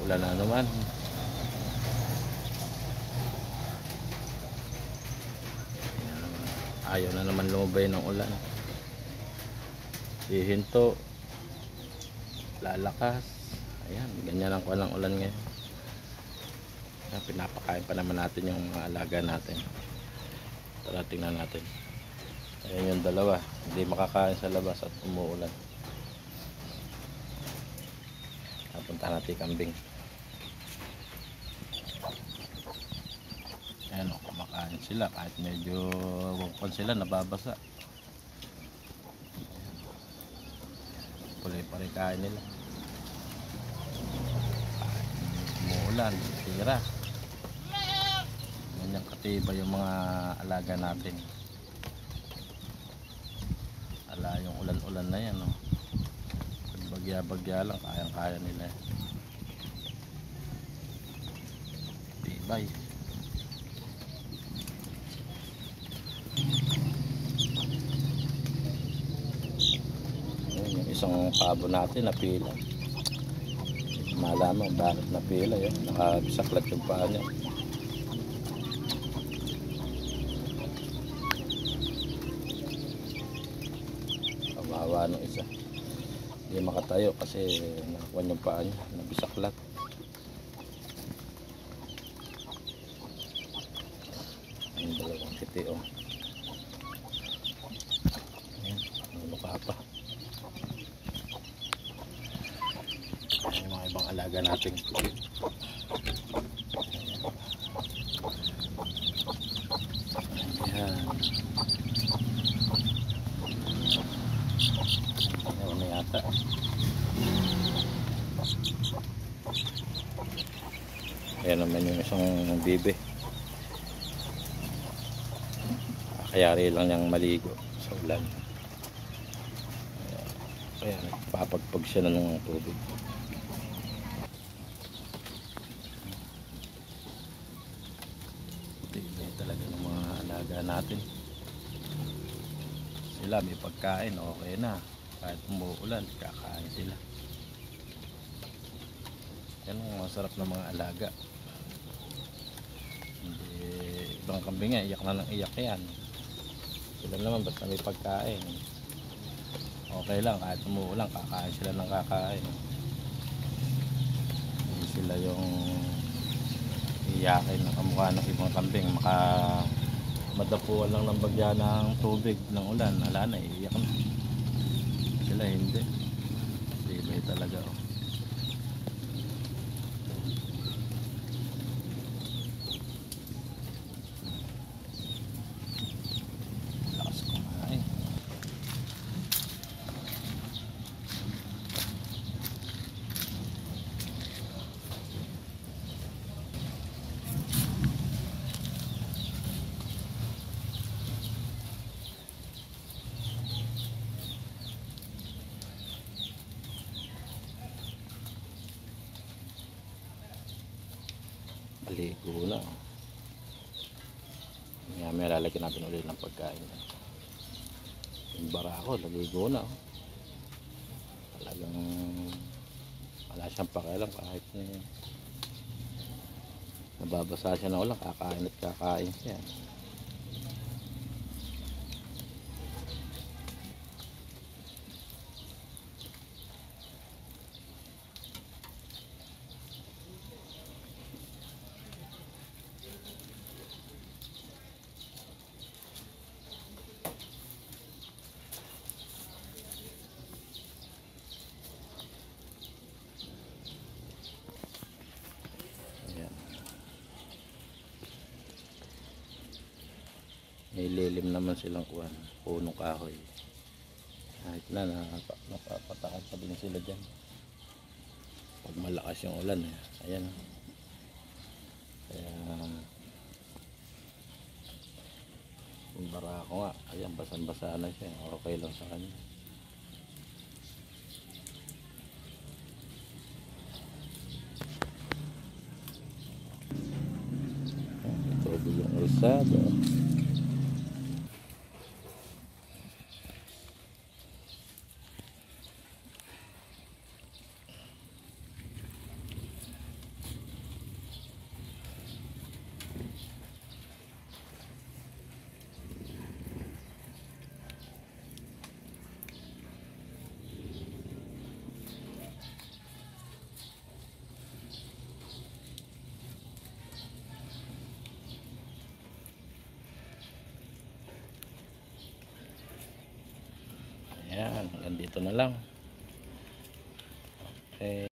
Ulan na naman. Ayaw na naman lumabay ng ulan. Hihinto, lalakas. Ayan, ganyan ang kuwan ng ulan ngayon. Ayan, pinapakain pa naman natin yung mga alaga natin. Tara, tingnan natin. Ayan yung dalawa, hindi makakain sa labas at umuulan. Napunta natin kambing. Ayan, kumakain sila kahit medyo wangkon sila, nababasa. Pulay pa rin kain nila. Umuulan, tira. Ganyan katiba yung mga alaga natin. Ala yung ulan-ulan na yan, no? Bagya-bagya lang, kayang-kaya nila. Tibay. Ayan, yung isang pabo natin napila. Malaman bakit napila yun. Nakabisaklat yung paa niya. Kawawa nung isa. Hindi makatayo kasi nakakuan yung paa niya. Nabisaklat. Ang dalawang kiti, oh. Ayan, mukha pa. Yung mga ibang alaga natin. Ayan. Ayan na yata. Ayan naman yung isang bibe. Kayari lang niyang maligo sa ulan. Kaya nagpapagpag siya na ng tubig. Tignan talaga ng mga alaga natin. Sila may pagkain, okay na. Kahit umuulan, kakain sila. Yan ang masarap ng mga alaga. Hindi, ibang kambing nga, iyak na ng iyak yan. Sila naman basta may pagkain. Okay lang, kahit umuulan, kakain sila ng kakain. Hindi sila yung iyakin na kamukha ng ibang kambing. Madapuan lang ng bagya ng tubig ng ulan, ala na, iiyak na. Sila hindi. Bibay talaga, oh. Lakas kumain. Maligo na. May lalagyan natin ulit ng pagkain. Yung barako, naligo na. Talagang wala siyang pakialam kahit nababasa siya na ulan, kakain at kakain siya. May lilim naman silang kuwan, punong kahoy. Kahit na napapatakan pa din sila dyan pag malakas yung ulan, eh. Ayan, kaya yung barako nga, ayan, basan-basa na siya, okay lang sa kanya. Ito yung usado. hanggang dito na lang. Okay.